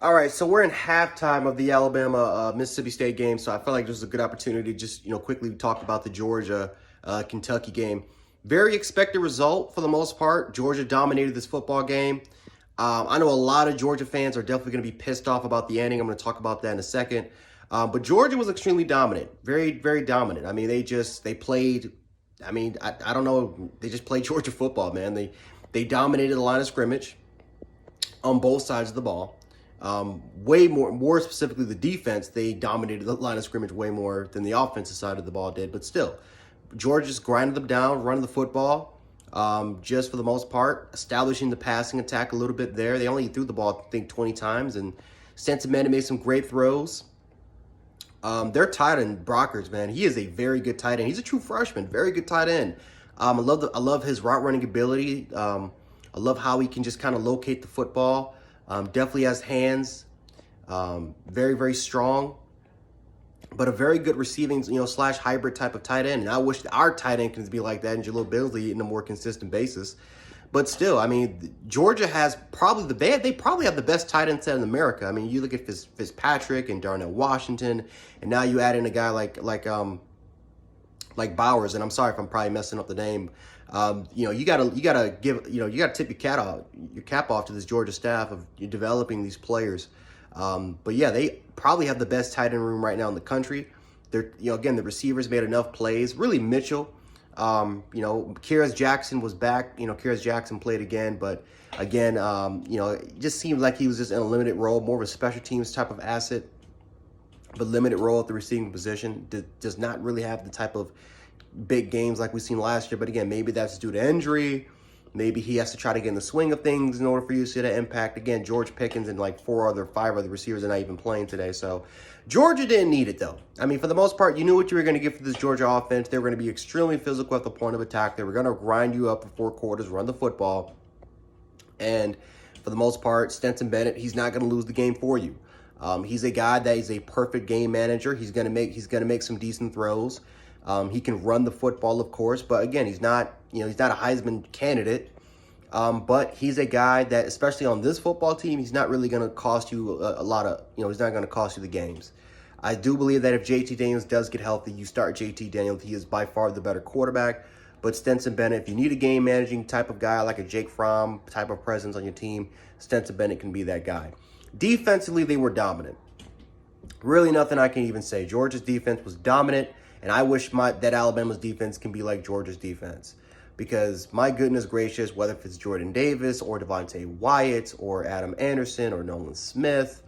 All right, so we're in halftime of the Alabama Mississippi State game, so I felt like this was a good opportunity to just quickly talk about the Georgia Kentucky game. Very expected result for the most part. Georgia dominated this football game. I know a lot of Georgia fans are definitely going to be pissed off about the ending. I'm going to talk about that in a second. But Georgia was extremely dominant, very very dominant. I mean, they played. I mean, I don't know. They just played Georgia football, man. They dominated the line of scrimmage on both sides of the ball. Way more specifically the defense, they dominated the line of scrimmage way more than the offensive side of the ball did. But still, Georgia just grinded them down, running the football, just for the most part, establishing the passing attack a little bit there. They only threw the ball, I think, 20 times, and Stenson Bennett made some great throws. Their tight end, Brockers, man, he is a very good tight end. He's a true freshman, very good tight end. I love his route running ability. I love how he can just kind of locate the football. Definitely has hands, very, very strong, but a very good receiving, slash hybrid type of tight end. And I wish our tight end can be like that and Jalil Billsley on a more consistent basis. But still, I mean, Georgia has probably they probably have the best tight end set in America. I mean, you look at Fitzpatrick and Darnell Washington, and now you add in a guy like Bowers, and I'm sorry if I'm probably messing up the name. You gotta tip your cap off to this Georgia staff of developing these players. But yeah, they probably have the best tight end room right now in the country. Again, the receivers made enough plays. Really, Mitchell. Kyrus Jackson was back. Kyrus Jackson played again, but again, it just seemed like he was just in a limited role, more of a special teams type of asset, but limited role at the receiving position. Does not really have the type of big games like we've seen last year. But again, maybe that's due to injury. Maybe he has to try to get in the swing of things in order for you to see that impact. Again, George Pickens and like five other receivers are not even playing today. So Georgia didn't need it, though. I mean, for the most part, you knew what you were going to get for this Georgia offense. They were going to be extremely physical at the point of attack. They were going to grind you up for 4 quarters, run the football. And for the most part, Stenson Bennett, he's not going to lose the game for you. He's a guy that is a perfect game manager. He's going to make some decent throws. He can run the football, of course, but again, he's not a Heisman candidate. But he's a guy that, especially on this football team, he's not really going to cost you a lot of, he's not going to cost you the games. I do believe that if JT Daniels does get healthy, you start JT Daniels. He is by far the better quarterback. But Stenson Bennett, if you need a game managing type of guy, like a Jake Fromm type of presence on your team, Stenson Bennett can be that guy. Defensively, they were dominant. Really nothing I can even say. Georgia's defense was dominant. And I wish that Alabama's defense can be like Georgia's defense. Because, my goodness gracious, whether it's Jordan Davis or Devontae Wyatt or Adam Anderson or Nolan Smith,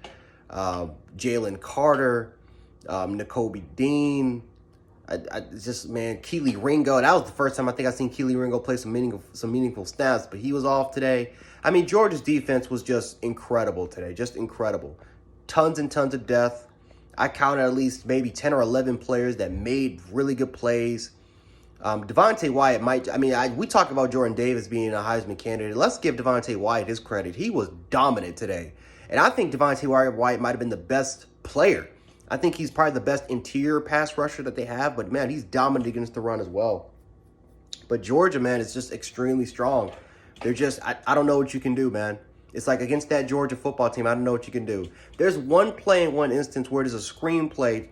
Jalen Carter, Nakobe Dean, Keely Ringo. That was the first time I think I've seen Keely Ringo play some meaningful snaps, but he was off today. I mean, Georgia's defense was just incredible today, just incredible. Tons and tons of depth. I counted at least maybe 10 or 11 players that made really good plays. Devontae Wyatt we talk about Jordan Davis being a Heisman candidate. Let's give Devontae Wyatt his credit. He was dominant today. And I think Devontae Wyatt might have been the best player. I think he's probably the best interior pass rusher that they have. But, man, he's dominant against the run as well. But Georgia, man, is just extremely strong. They're just, I don't know what you can do, man. It's like against that Georgia football team, I don't know what you can do. There's one play in one instance where there's a screenplay.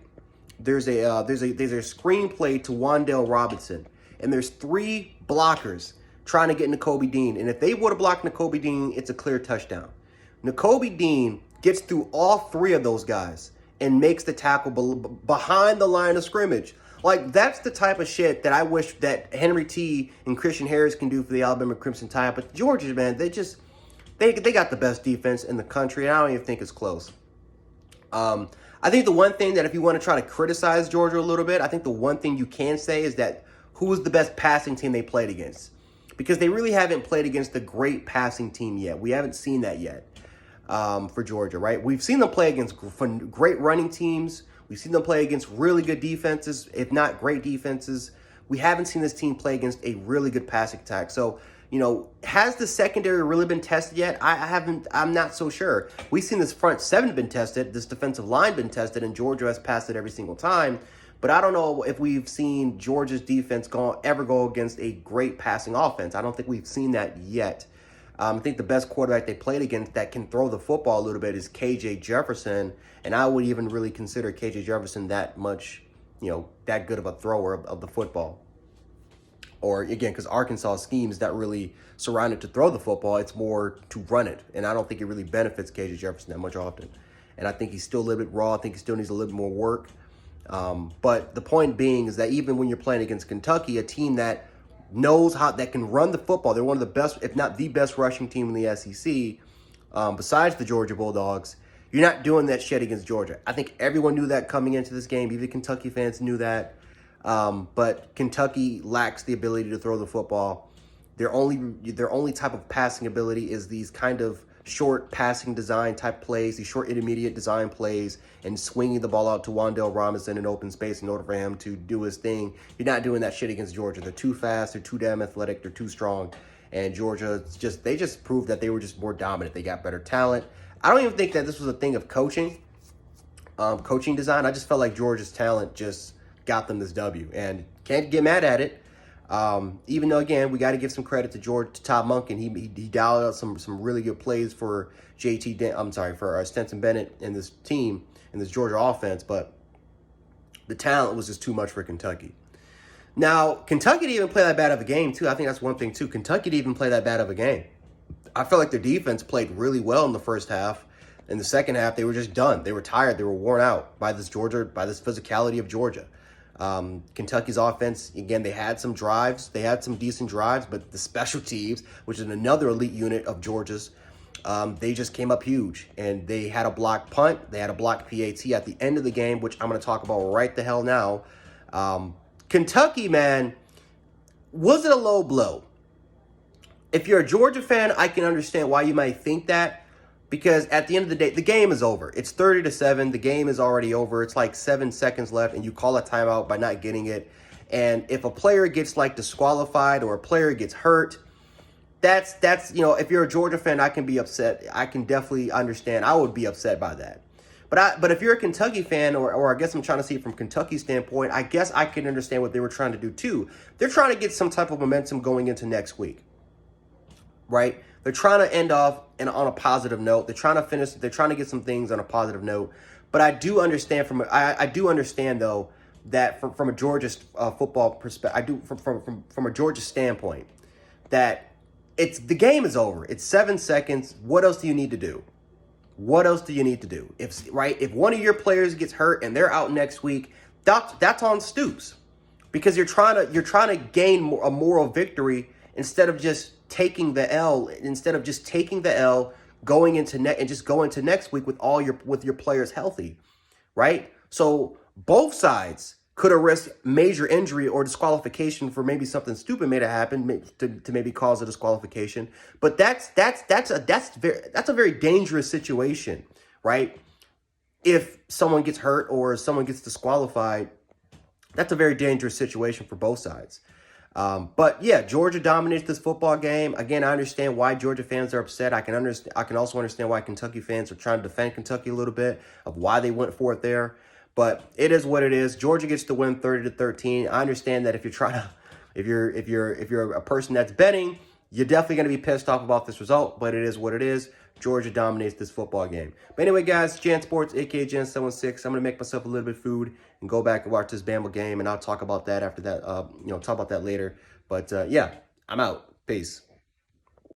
There's a screenplay to Wan'Dale Robinson, and there's 3 blockers trying to get Nakobe Dean. And if they would have blocked Nakobe Dean, it's a clear touchdown. Nakobe Dean gets through all 3 of those guys and makes the tackle behind the line of scrimmage. Like, that's the type of shit that I wish that Henry T. and Christian Harris can do for the Alabama Crimson Tide. But Georgia, man, they got the best defense in the country, and I don't even think it's close. I think the one thing that if you want to try to criticize Georgia a little bit, I think the one thing you can say is that who was the best passing team they played against? Because they really haven't played against a great passing team yet. We haven't seen that yet for Georgia, right? We've seen them play against great running teams. We've seen them play against really good defenses, if not great defenses. We haven't seen this team play against a really good passing attack. So, has the secondary really been tested yet? I'm not so sure. We've seen this front 7 been tested, this defensive line been tested, and Georgia has passed it every single time. But I don't know if we've seen Georgia's defense ever go against a great passing offense. I don't think we've seen that yet. I think the best quarterback they played against that can throw the football a little bit is KJ Jefferson, and I would even really consider KJ Jefferson that much, that good of a thrower of the football. Or again, because Arkansas' scheme is not really surrounded to throw the football, it's more to run it, and I don't think it really benefits KJ Jefferson that much often. And I think he's still a little bit raw. I think he still needs a little bit more work. But the point being is that even when you're playing against Kentucky, a team that knows that can run the football, they're one of the best, if not the best rushing team in the SEC, besides the Georgia Bulldogs. You're not doing that shit against Georgia. I think everyone knew that coming into this game. Even Kentucky fans knew that. But Kentucky lacks the ability to throw the football. Their only type of passing ability is these kind of short passing design type plays, these short intermediate design plays, and swinging the ball out to Wan'Dale Robinson in open space in order for him to do his thing. You're not doing that shit against Georgia. They're too fast, they're too damn athletic, they're too strong. And Georgia, they just proved that they were just more dominant. They got better talent. I don't even think that this was a thing of coaching design. I just felt like Georgia's talent just got them this W, and can't get mad at it. Even though, again, we got to give some credit to Todd Monken. He dialed out some really good plays for for Stetson Bennett and this team and this Georgia offense, but the talent was just too much for Kentucky. Now, Kentucky didn't even play that bad of a game, too. I think that's one thing, too. Kentucky didn't even play that bad of a game. I felt like their defense played really well in the first half. In the second half, they were just done. They were tired. They were worn out by this physicality of Georgia. Kentucky's offense, again, they had some drives. They had some decent drives, but the special teams, which is another elite unit of Georgia's, they just came up huge. And they had a blocked punt. They had a blocked PAT at the end of the game, which I'm going to talk about right the hell now. Kentucky, man, was it a low blow? If you're a Georgia fan, I can understand why you might think that, because at the end of the day, the game is over. It's 30-7. The game is already over. It's like 7 seconds left, and you call a timeout by not getting it. And if a player gets disqualified or a player gets hurt, that's if you're a Georgia fan, I can be upset. I can definitely understand. I would be upset by that. But if you're a Kentucky fan, or I guess I'm trying to see it from Kentucky's standpoint, I guess I can understand what they were trying to do too. They're trying to get some type of momentum going into next week, right? They're trying to end off on a positive note. They're trying to finish. They're trying to get some things on a positive note. But I do understand I do understand though that from a Georgia football perspective, I do from a Georgia standpoint that the game is over. It's 7 seconds. What else do you need to do? What else do you need to do? If one of your players gets hurt and they're out next week, that's on Stoops, because you're trying to gain a moral victory instead of just taking the L. Instead of just taking the L, going into next week with your players healthy, right? So both sides could have risked major injury or disqualification for maybe something stupid may have happened to maybe cause a disqualification. But that's a very dangerous situation, right? If someone gets hurt or someone gets disqualified, that's a very dangerous situation for both sides. But yeah, Georgia dominates this football game. Again, I understand why Georgia fans are upset. I can also understand why Kentucky fans are trying to defend Kentucky a little bit of why they went for it there. But it is what it is. Georgia gets to win 30-13. I understand that if you're a person that's betting, you're definitely going to be pissed off about this result. But it is what it is. Georgia dominates this football game. But anyway, guys, Jan Sports, aka Jan716. I'm going to make myself a little bit of food and go back and watch this Bama game, and I'll talk about that after that. Talk about that later. But yeah, I'm out. Peace.